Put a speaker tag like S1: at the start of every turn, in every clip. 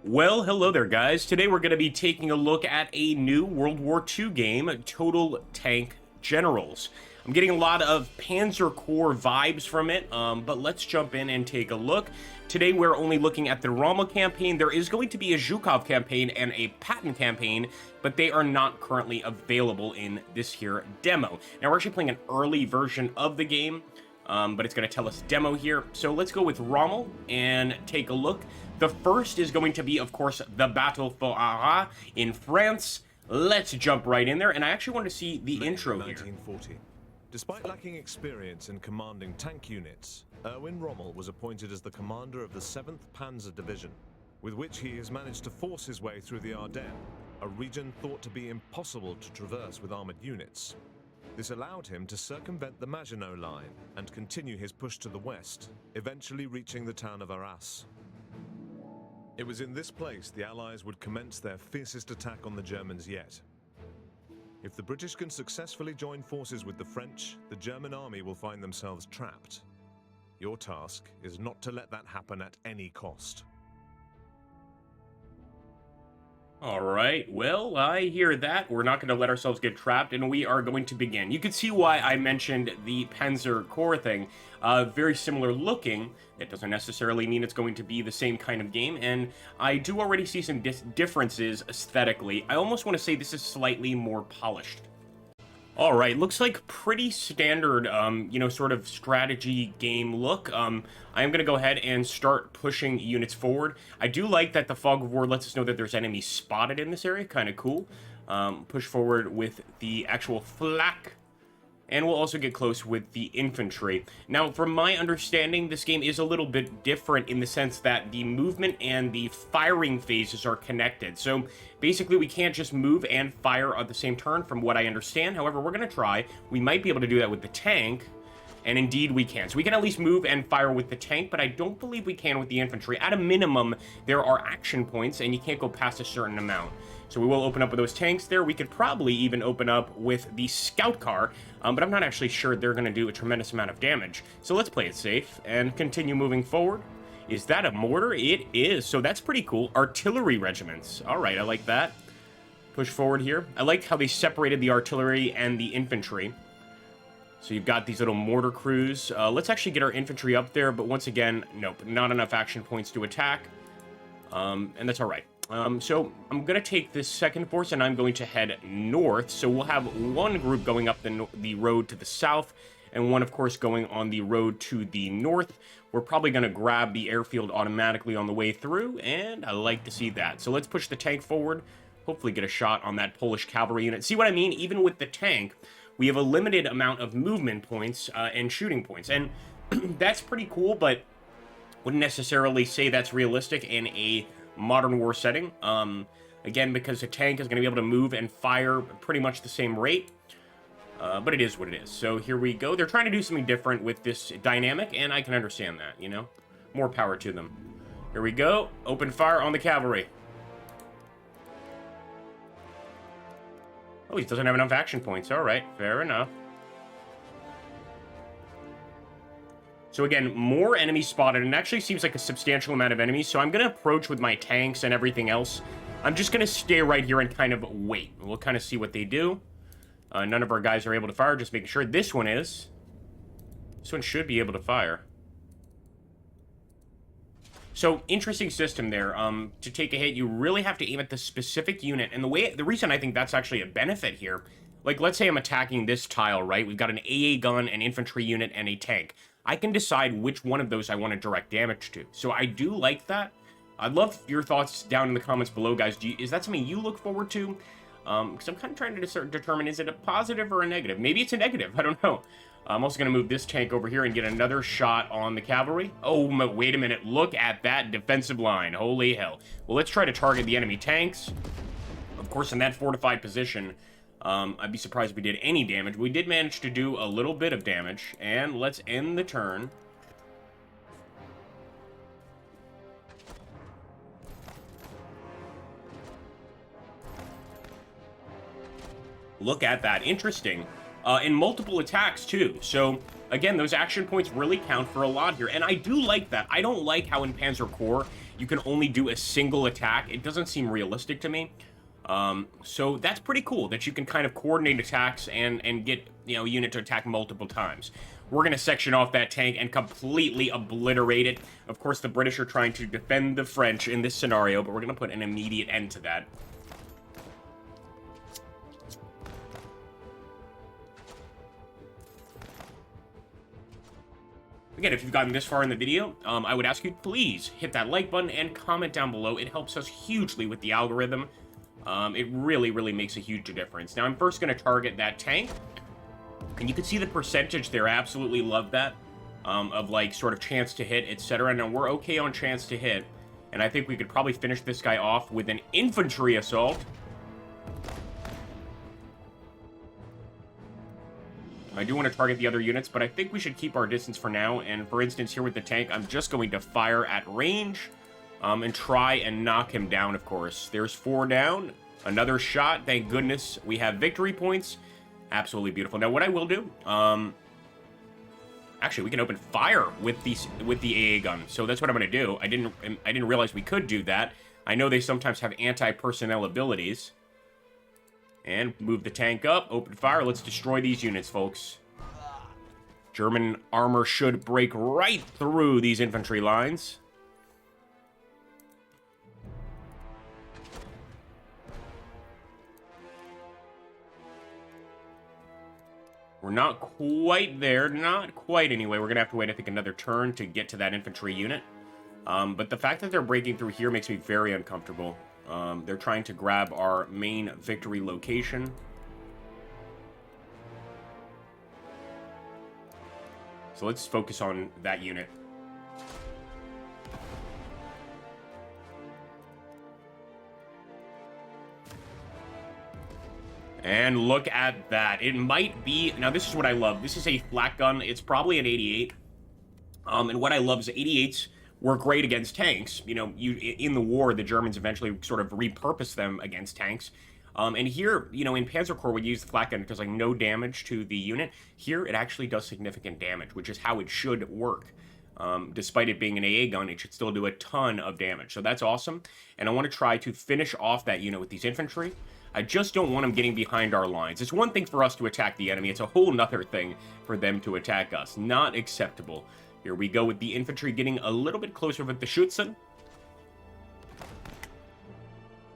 S1: Well, hello there, guys. Today we're going to be taking a look at a new World War II game, Total Tank Generals. I'm getting a lot of Panzer Corps vibes from it, but let's jump in and take a look. Today we're only looking at the Rommel campaign. There is going to be a Zhukov campaign and a Patton campaign, but they are not currently available in this here demo. Now, we're actually playing an early version of the game, but it's going to tell us demo here. So let's go with Rommel and take a look. The first is going to be, of course, the Battle for Arras in France. Let's jump right in there, and I actually want to see the intro here.
S2: 1940. Despite lacking experience in commanding tank units, Erwin Rommel was appointed as the commander of the 7th Panzer Division, with which he has managed to force his way through the Ardennes, a region thought to be impossible to traverse with armored units. This allowed him to circumvent the Maginot Line and continue his push to the west, eventually reaching the town of Arras. It was in this place the Allies would commence their fiercest attack on the Germans yet. If the British can successfully join forces with the French, the German army will find themselves trapped. Your task is not to let that happen at any cost.
S1: All right, well, I hear that. We're not going to let ourselves get trapped, and we are going to begin. You can see why I mentioned the Panzer Corps thing. Very similar looking. It doesn't necessarily mean it's going to be the same kind of game, and I do already see some differences aesthetically. I almost want to say this is slightly more polished. All right, looks like pretty standard, sort of strategy game look. I am going to go ahead and start pushing units forward. I do like that the Fog of War lets us know that there's enemies spotted in this area. Kind of cool. Push forward with the actual flak. And we'll also get close with the infantry. Now, from my understanding, this game is a little bit different in the sense that the movement and the firing phases are connected. So, basically, we can't just move and fire at the same turn, from what I understand. However, we're going to try. We might be able to do that with the tank, and indeed we can. So we can at least move and fire with the tank, but I don't believe we can with the infantry. At a minimum, there are action points, and you can't go past a certain amount. So we will open up with those tanks there. We could probably even open up with the scout car, but I'm not actually sure they're going to do a tremendous amount of damage. So let's play it safe and continue moving forward. Is that a mortar? It is. So that's pretty cool. Artillery regiments. All right, I like that. Push forward here. I like how they separated the artillery and the infantry. So you've got these little mortar crews. Let's actually get our infantry up there, but once again, nope, not enough action points to attack. And that's all right. So I'm going to take this second force, and I'm going to head north. So we'll have one group going up the road to the south, and one, of course, going on the road to the north. We're probably going to grab the airfield automatically on the way through, and I like to see that. So let's push the tank forward, hopefully get a shot on that Polish cavalry unit. See what I mean? Even with the tank, we have a limited amount of movement points and shooting points, and that's pretty cool, but wouldn't necessarily say that's realistic in a modern war setting. Again, because a tank is going to be able to move and fire pretty much the same rate, but it is what it is. So here we go. They're trying to do something different with this dynamic, and I can understand that, you know? More power to them. Here we go. Open fire on the cavalry. Oh, he doesn't have enough action points. All right, fair enough. So again, more enemies spotted, and it actually seems like a substantial amount of enemies, so I'm going to approach with my tanks and everything else. I'm just going to stay right here and kind of wait. We'll kind of see what they do. None of our guys are able to fire, just making sure. This one is. This one should be able to fire. So, interesting system there. To take a hit, you really have to aim at the specific unit, and the reason I think that's actually a benefit here, like, let's say I'm attacking this tile, right? We've got an AA gun, an infantry unit, and a tank. I can decide which one of those I want to direct damage to. So I do like that. I'd love your thoughts down in the comments below, guys. Is that something you look forward to? Because I'm kind of trying to determine, is it a positive or a negative? Maybe it's a negative. I don't know. I'm also going to move this tank over here and get another shot on the cavalry. Oh, wait a minute. Look at that defensive line. Holy hell. Well, let's try to target the enemy tanks. Of course, in that fortified position, I'd be surprised if we did any damage. We did manage to do a little bit of damage, and let's end the turn. Look at that. Interesting. In multiple attacks, too. So, again, those action points really count for a lot here, and I do like that. I don't like how in Panzer Corps you can only do a single attack. It doesn't seem realistic to me. So that's pretty cool that you can kind of coordinate attacks and get, a unit to attack multiple times. We're going to section off that tank and completely obliterate it. Of course, the British are trying to defend the French in this scenario, but we're going to put an immediate end to that. Again, if you've gotten this far in the video, I would ask you to please hit that like button and comment down below. It helps us hugely with the algorithm. It really, really makes a huge difference. Now, I'm first going to target that tank. And you can see the percentage there. I absolutely love that. Of, like, sort of chance to hit, etc. Now, we're okay on chance to hit. And I think we could probably finish this guy off with an infantry assault. I do want to target the other units, but I think we should keep our distance for now. And, for instance, here with the tank, I'm just going to fire at range. And try and knock him down, of course. There's 4 down. Another shot. Thank goodness we have victory points. Absolutely beautiful. Now, what I will do, actually, we can open fire with the AA gun. So that's what I'm going to do. I didn't realize we could do that. I know they sometimes have anti-personnel abilities. And move the tank up. Open fire. Let's destroy these units, folks. German armor should break right through these infantry lines. We're not quite there. Not quite, anyway. We're going to have to wait, I think, another turn to get to that infantry unit. But the fact that they're breaking through here makes me very uncomfortable. They're trying to grab our main victory location. So let's focus on that unit. And look at that. It might be... Now, this is what I love. This is a flak gun. It's probably an 88. And what I love is 88s were great against tanks. In the war, the Germans eventually sort of repurposed them against tanks. And here, in Panzer Corps, we use the flak gun. It does, like, no damage to the unit. Here, it actually does significant damage, which is how it should work. Despite it being an AA gun, it should still do a ton of damage. So that's awesome. And I want to try to finish off that unit with these infantry. I just don't want them getting behind our lines. It's one thing for us to attack the enemy. It's a whole nother thing for them to attack us. Not acceptable. Here we go with the infantry getting a little bit closer with the Schützen.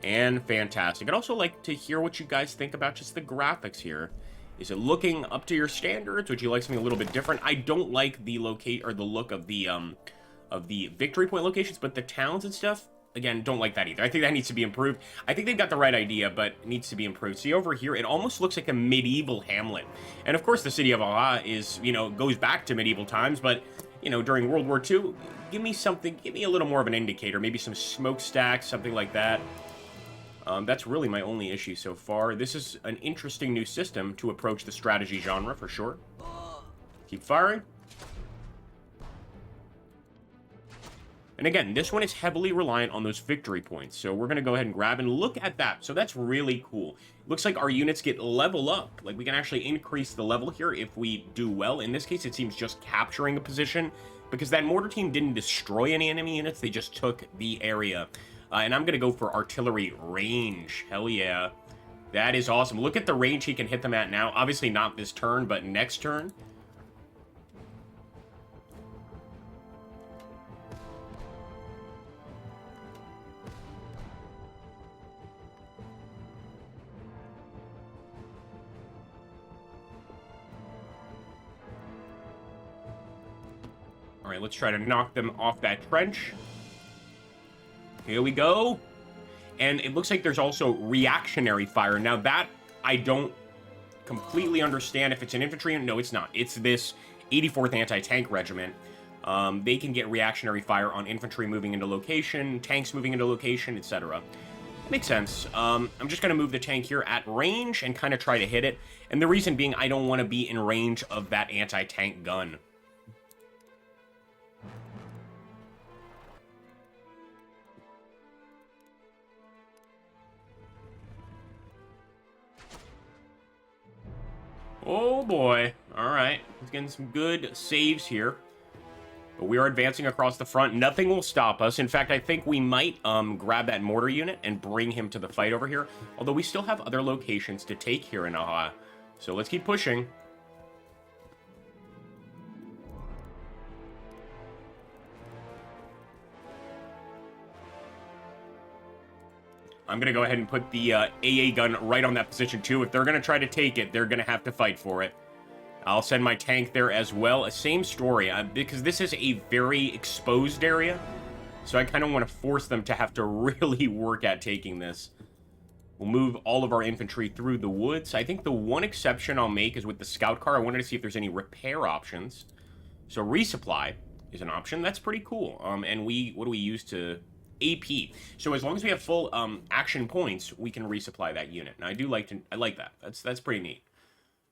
S1: And fantastic. I'd also like to hear what you guys think about just the graphics here. Is it looking up to your standards? Would you like something a little bit different? I don't like the look of the victory point locations, but the towns and stuff, again, don't like that either. I think that needs to be improved. I think they've got the right idea, but it needs to be improved. See, over here, it almost looks like a medieval hamlet. And, of course, the city of Arras is, goes back to medieval times, but, during World War II, give me a little more of an indicator. Maybe some smokestacks, something like that. That's really my only issue so far. This is an interesting new system to approach the strategy genre, for sure. Keep firing. And again, this one is heavily reliant on those victory points. So we're going to go ahead and grab and look at that. So that's really cool. Looks like our units get level up. Like, we can actually increase the level here if we do well. In this case, it seems just capturing a position, because that mortar team didn't destroy any enemy units. They just took the area. And I'm going to go for artillery range. Hell yeah. That is awesome. Look at the range he can hit them at now. Obviously not this turn, but next turn. All right, let's try to knock them off that trench. Here we go. And it looks like there's also reactionary fire. Now that I don't completely understand. If it's an infantry, no, it's not. It's this 84th Anti-Tank Regiment. They can get reactionary fire on infantry moving into location, tanks moving into location, etc. Makes sense. I'm just going to move the tank here at range and kind of try to hit it. And the reason being, I don't want to be in range of that anti-tank gun. Oh boy. Alright. He's getting some good saves here. But we are advancing across the front. Nothing will stop us. In fact, I think we might grab that mortar unit and bring him to the fight over here. Although we still have other locations to take here in Arras. So let's keep pushing. I'm going to go ahead and put the AA gun right on that position, too. If they're going to try to take it, they're going to have to fight for it. I'll send my tank there as well. Same story, because this is a very exposed area. So I kind of want to force them to have to really work at taking this. We'll move all of our infantry through the woods. I think the one exception I'll make is with the scout car. I wanted to see if there's any repair options. So resupply is an option. That's pretty cool. And what do we use to... AP. So as long as we have full action points, we can resupply that unit. And I like that. That's pretty neat.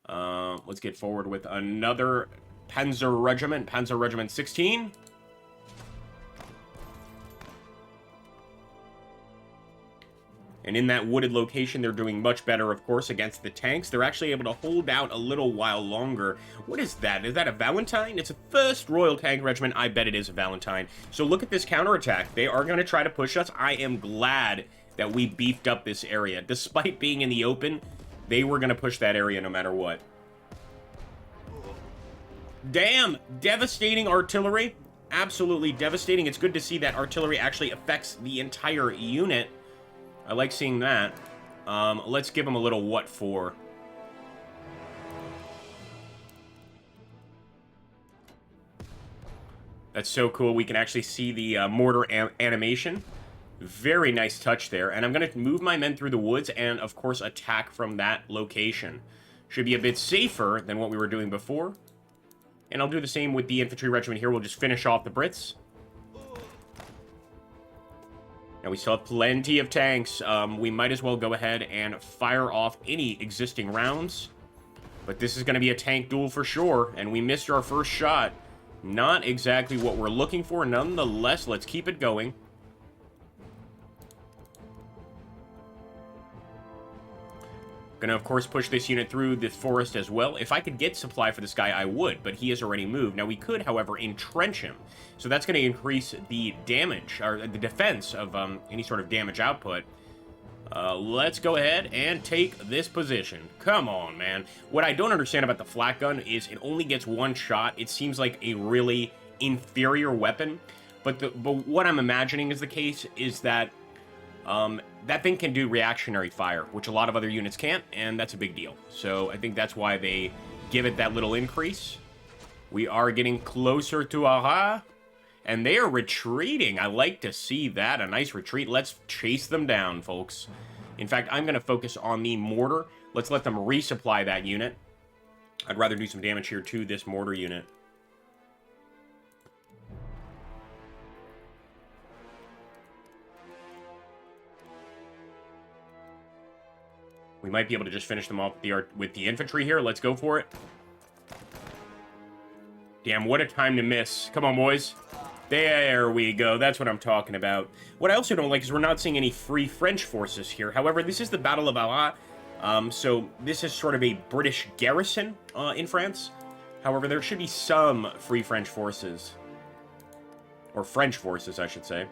S1: Let's get forward with another Panzer Regiment 16. And in that wooded location, they're doing much better, of course, against the tanks. They're actually able to hold out a little while longer. What is that? Is that a Valentine? It's a 1st Royal Tank Regiment. I bet it is a Valentine. So look at this counterattack. They are going to try to push us. I am glad that we beefed up this area. Despite being in the open, they were going to push that area no matter what. Damn! Devastating artillery. Absolutely devastating. It's good to see that artillery actually affects the entire unit. I like seeing that. Let's give them a little what for. That's so cool. We can actually see the mortar animation. Very nice touch there. And I'm going to move my men through the woods and, of course, attack from that location. Should be a bit safer than what we were doing before. And I'll do the same with the infantry regiment here. We'll just finish off the Brits. Now, we still have plenty of tanks. We might as well go ahead and fire off any existing rounds. But this is going to be a tank duel for sure. And we missed our first shot. Not exactly what we're looking for. Nonetheless, let's keep it going. Gonna, of course, push this unit through the forest as well. If I could get supply for this guy, I would, but he has already moved. Now, we could, however, entrench him. So that's going to increase the damage, or the defense of any sort of damage output. Let's go ahead and take this position. Come on, man. What I don't understand about the flak gun is it only gets one shot. It seems like a really inferior weapon. But what I'm imagining is the case is that that thing can do reactionary fire, which a lot of other units can't, and that's a big deal. So I think that's why they give it that little increase. We are getting closer to Arras, and they are retreating. I like to see that, a nice retreat. Let's chase them down, folks. In fact, I'm going to focus on the mortar. Let's let them resupply that unit. I'd rather do some damage here to this mortar unit. We might be able to just finish them off with the infantry here. Let's go for it. Damn, what a time to miss. Come on, boys. There we go. That's what I'm talking about. What I also don't like is we're not seeing any free French forces here. However, this is the Battle of Arras. So this is sort of a British garrison in France. However, there should be some free French forces. Or French forces, I should say.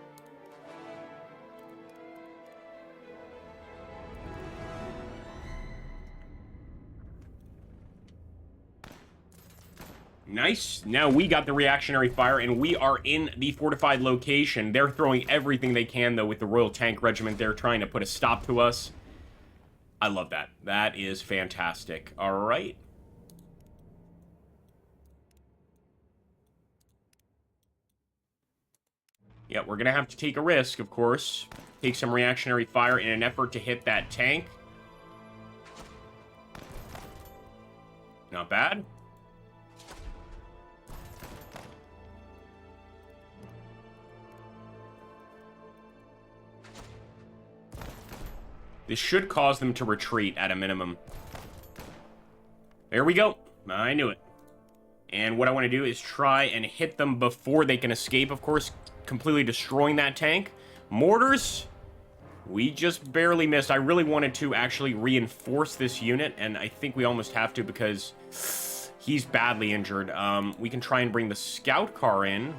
S1: Nice. Now we got the reactionary fire, and we are in the fortified location. They're throwing everything they can, though, with the Royal Tank Regiment. They're trying to put a stop to us. I love that. That is fantastic. All right. Yeah, we're going to have to take a risk, of course. Take some reactionary fire in an effort to hit that tank. Not bad. This should cause them to retreat at a minimum. There we go. I knew it. And what I want to do is try and hit them before they can escape, of course, completely destroying that tank. Mortars, we just barely missed. I really wanted to actually reinforce this unit, and I think we almost have to because He's badly injured. We can try and bring the scout car in.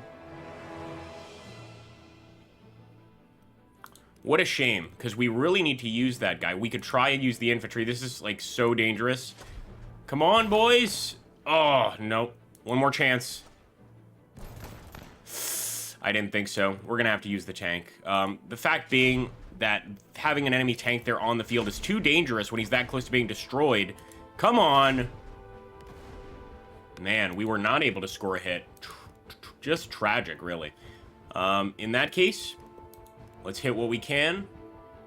S1: What a shame, because we really need to use that guy. We could try and use the infantry. This is, like, so dangerous. Come on, boys. Oh, no. One more chance. I didn't think so. We're going to have to use the tank. The fact being that having an enemy tank there on the field is too dangerous when he's that close to being destroyed. Come on. Man, we were not able to score a hit. Just tragic, really. In that case, let's hit what we can.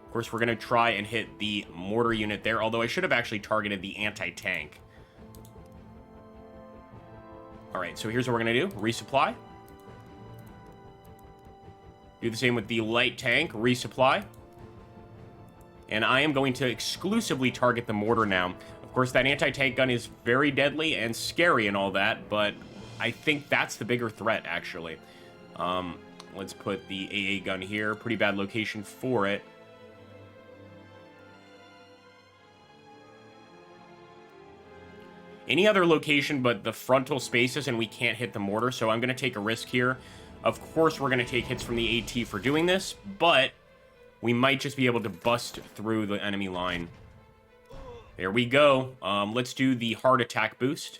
S1: Of course, we're going to try and hit the mortar unit there, although I should have actually targeted the anti-tank. Alright, so here's what we're going to do. Resupply. Do the same with the light tank. Resupply. And I am going to exclusively target the mortar now. Of course, that anti-tank gun is very deadly and scary and all that, but I think that's the bigger threat, actually. Let's put the AA gun here. Pretty bad location for it. Any other location but the frontal spaces, and we can't hit the mortar, so I'm going to take a risk here. Of course, we're going to take hits from the AT for doing this, but we might just be able to bust through the enemy line. There we go. Let's do the hard attack boost.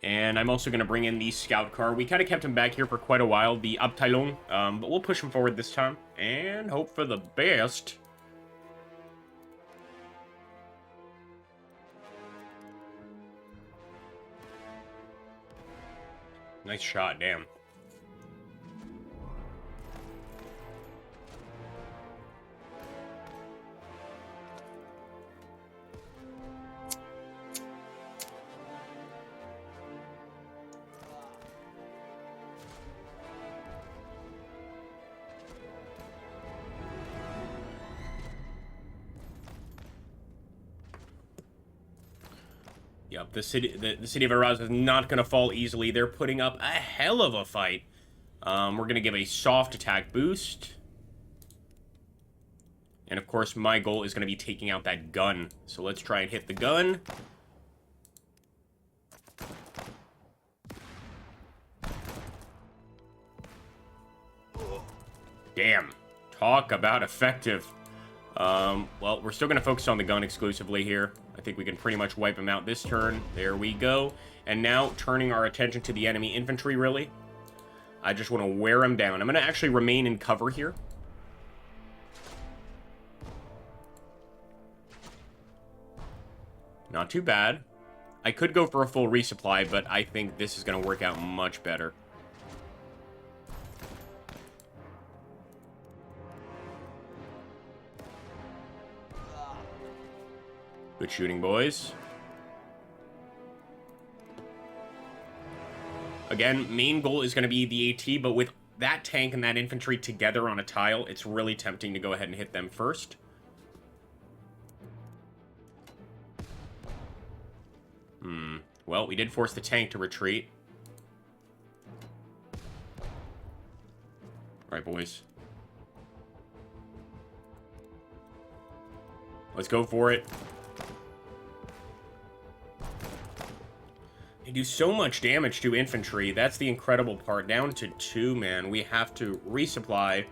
S1: And I'm also going to bring in the scout car. We kind of kept him back here for quite a while, the Abteilung, but we'll push him forward this time and hope for the best. Nice shot, damn. Yep, the city of Arras is not going to fall easily. They're putting up a hell of a fight. We're going to give a soft attack boost. And of course, my goal is going to be taking out that gun. So let's try and hit the gun. Damn. Talk about effective. Well, we're still going to focus on the gun exclusively here. I think we can pretty much wipe him out this turn. There we go. And now, turning our attention to the enemy infantry, really. I just want to wear him down. I'm going to actually remain in cover here. Not too bad. I could go for a full resupply, but I think this is going to work out much better. Good shooting, boys. Again, main goal is going to be the AT, but with that tank and that infantry together on a tile, it's really tempting to go ahead and hit them first. Well, we did force the tank to retreat. All right, boys. Let's go for it. They do so much damage to infantry. That's the incredible part. Down to 2, man. We have to resupply.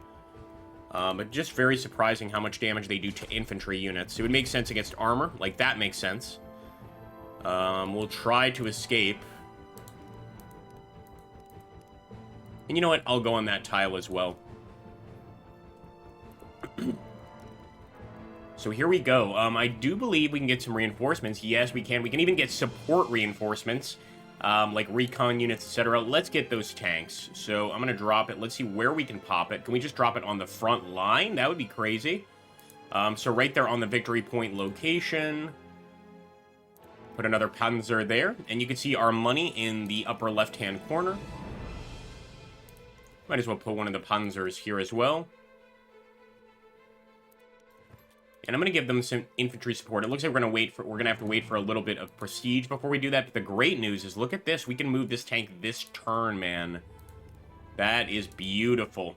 S1: But just very surprising how much damage they do to infantry units. It would make sense against armor. Like, that makes sense. We'll try to escape. And you know what? I'll go on that tile as well. So here we go. I do believe we can get some reinforcements. Yes, we can. We can even get support reinforcements, like recon units, etc. Let's get those tanks. So I'm going to drop it. Let's see where we can pop it. Can we just drop it on the front line? That would be crazy. So right there on the victory point location. Put another Panzer there. And you can see our money in the upper left-hand corner. Might as well put one of the Panzers here as well. And I'm going to give them some infantry support. It looks like we're going to have to wait for a little bit of prestige before we do that. But the great news is, look at this. We can move this tank this turn, man. That is beautiful.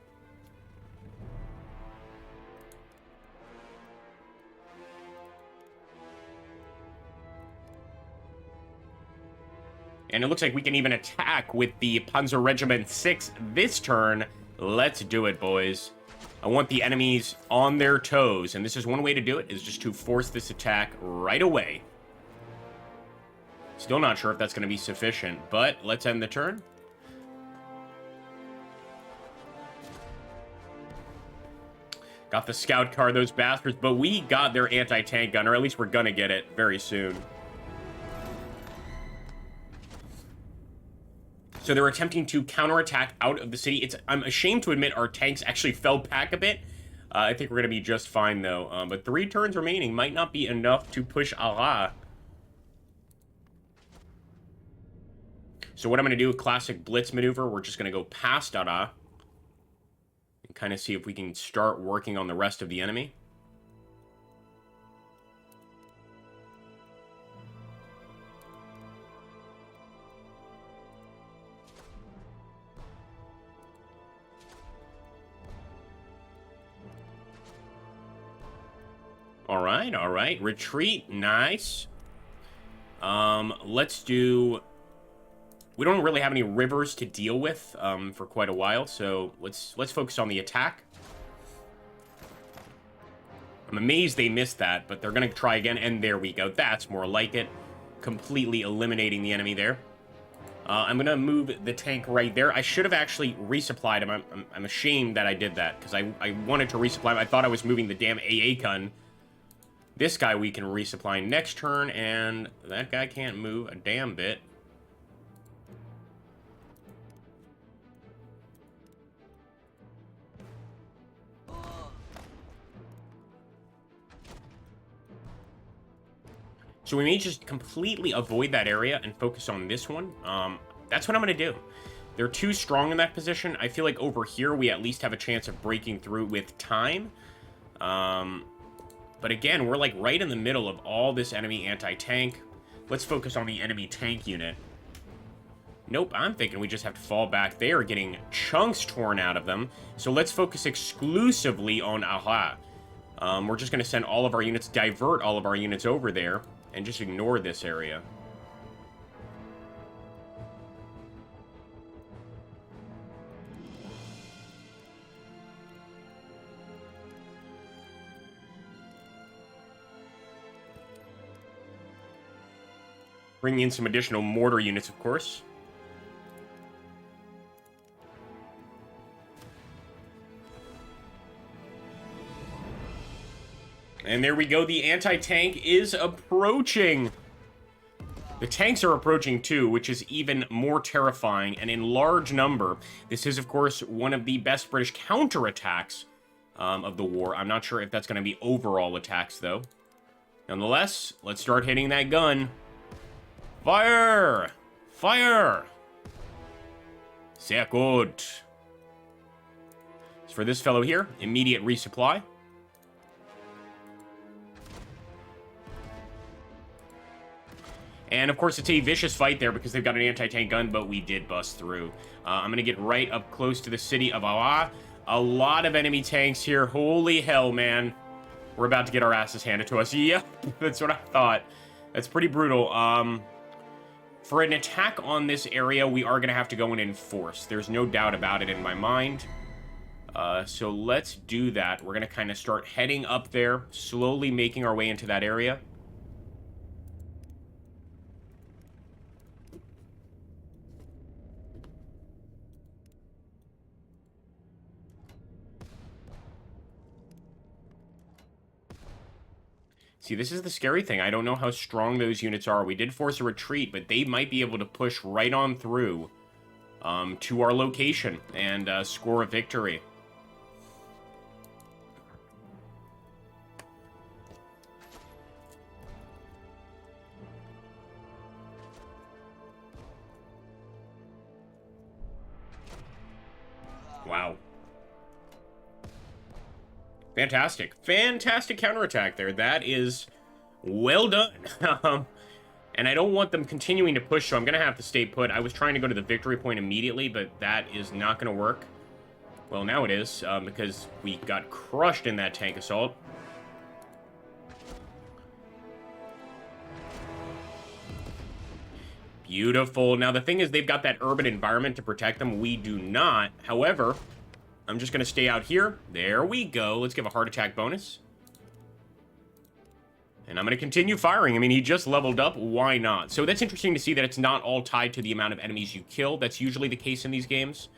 S1: And it looks like we can even attack with the Panzer Regiment 6 this turn. Let's do it, boys. I want the enemies on their toes, and this is one way to do it, is just to force this attack right away. Still not sure if that's going to be sufficient, but let's end the turn. Got the scout car, those bastards, but we got their anti-tank gun, or at least we're gonna get it very soon. So they're attempting to counterattack out of the city. I'm ashamed to admit our tanks actually fell back a bit. I think we're gonna be just fine, though. But 3 turns remaining might not be enough to push Arras. So what I'm gonna do, a classic blitz maneuver. We're just gonna go past Arras. Kind of see if we can start working on the rest of the enemy. All right. Retreat, nice. Let's do... We don't really have any rivers to deal with for quite a while, so let's focus on the attack. I'm amazed they missed that, but they're going to try again, and there we go. That's more like it. Completely eliminating the enemy there. I'm going to move the tank right there. I should have actually resupplied him. I'm ashamed that I did that, because I wanted to resupply him. I thought I was moving the damn AA gun. This guy we can resupply next turn, and that guy can't move a damn bit. So we may just completely avoid that area and focus on this one. That's what I'm going to do. They're too strong in that position. I feel like over here we at least have a chance of breaking through with time. But again, we're like right in the middle of all this enemy anti-tank. Let's focus on the enemy tank unit. Nope, I'm thinking we just have to fall back. They are getting chunks torn out of them. So let's focus exclusively on Arras. We're just going to send all of our units, divert all of our units over there, and just ignore this area. Bringing in some additional mortar units, of course. And there we go. The anti-tank is approaching. The tanks are approaching too, which is even more terrifying and in large number. This is, of course, one of the best British counterattacks of the war. I'm not sure if that's going to be overall attacks, though. Nonetheless, let's start hitting that gun. Fire! Fire! Sehr gut. As for this fellow here, immediate resupply. And, of course, it's a vicious fight there because they've got an anti-tank gun, but we did bust through. I'm going to get right up close to the city of Arras. A lot of enemy tanks here. Holy hell, man. We're about to get our asses handed to us. Yep, that's what I thought. That's pretty brutal. For an attack on this area, we are going to have to go in force. There's no doubt about it in my mind. So let's do that. We're going to kind of start heading up there, slowly making our way into that area. See, this is the scary thing. I don't know how strong those units are. We did force a retreat, but they might be able to push right on through to our location and score a victory. Wow. Fantastic. Fantastic counterattack there. That is well done. And I don't want them continuing to push, so I'm going to have to stay put. I was trying to go to the victory point immediately, but that is not going to work. Well, now it is, because we got crushed in that tank assault. Beautiful. Now, the thing is, they've got that urban environment to protect them. We do not. However, I'm just going to stay out here. There we go. Let's give a heart attack bonus. And I'm going to continue firing. I mean, he just leveled up. Why not? So that's interesting to see that it's not all tied to the amount of enemies you kill. That's usually the case in these games.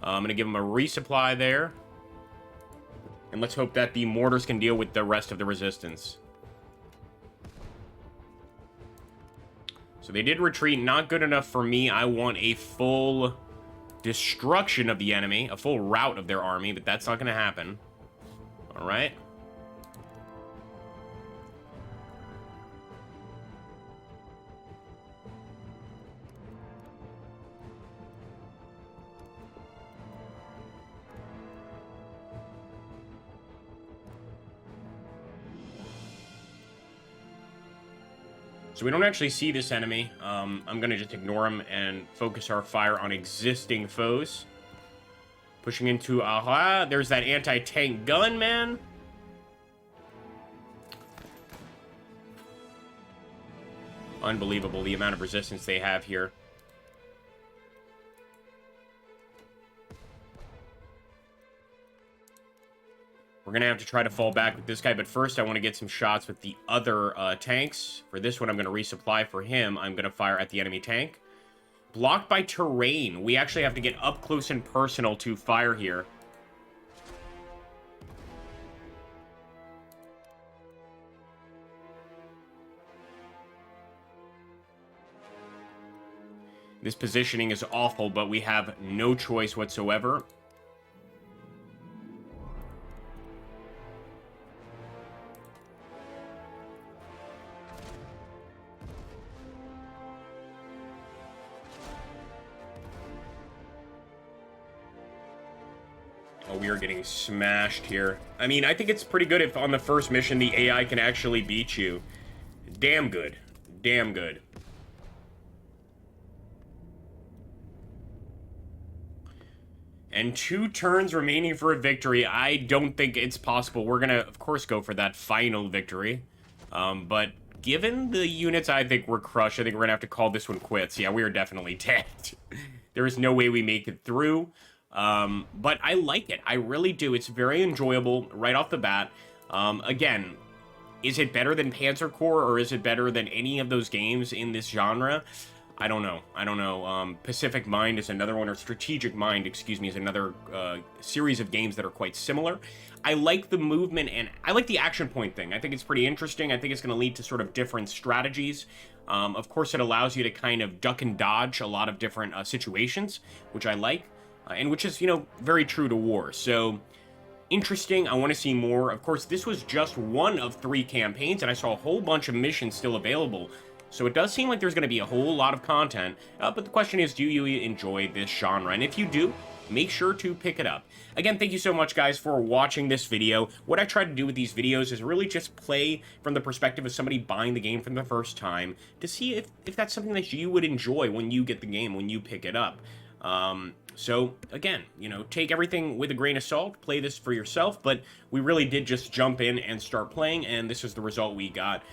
S1: I'm going to give him a resupply there. And let's hope that the mortars can deal with the rest of the resistance. So they did retreat. Not good enough for me. I want a full destruction of the enemy. A full rout of their army, but that's not going to happen. All right. So we don't actually see this enemy. I'm going to just ignore him and focus our fire on existing foes. Pushing into Arras. There's that anti-tank gun, man. Unbelievable, the amount of resistance they have here. We're going to have to try to fall back with this guy, but first I want to get some shots with the other tanks. For this one, I'm going to resupply. For him, I'm going to fire at the enemy tank. Blocked by terrain. We actually have to get up close and personal to fire here. This positioning is awful, but we have no choice whatsoever. Oh, we are getting smashed here. I mean, I think it's pretty good if on the first mission the AI can actually beat you. Damn good. Damn good. And 2 turns remaining for a victory. I don't think it's possible. We're going to, of course, go for that final victory. But given the units I think we're crushed, I think we're going to have to call this one quits. Yeah, we are definitely dead. There is no way we make it through. But I like it. I really do. It's very enjoyable right off the bat. Again, is it better than Panzer Corps or is it better than any of those games in this genre? I don't know. I don't know. Pacific Mind is another one, or Strategic Mind, excuse me, is another series of games that are quite similar. I like the movement and I like the action point thing. I think it's pretty interesting. I think it's going to lead to sort of different strategies. Of course, it allows you to kind of duck and dodge a lot of different situations, which I like. And which is, you know, very true to war. So, interesting. I want to see more. Of course, this was just one of 3 campaigns, and I saw a whole bunch of missions still available. So it does seem like there's going to be a whole lot of content. But the question is, do you enjoy this genre? And if you do, make sure to pick it up. Again, thank you so much, guys, for watching this video. What I try to do with these videos is really just play from the perspective of somebody buying the game for the first time to see if that's something that you would enjoy when you get the game, when you pick it up. So, again, you know, take everything with a grain of salt, play this for yourself, but we really did just jump in and start playing, and this is the result we got.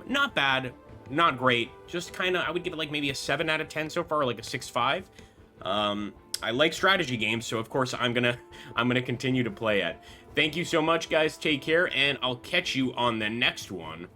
S1: Not bad, not great, just kind of, I would give it like maybe a 7 out of 10 so far, like a 6.5. I like strategy games, so of course I'm gonna continue to play it. Thank you so much, guys, take care, and I'll catch you on the next one.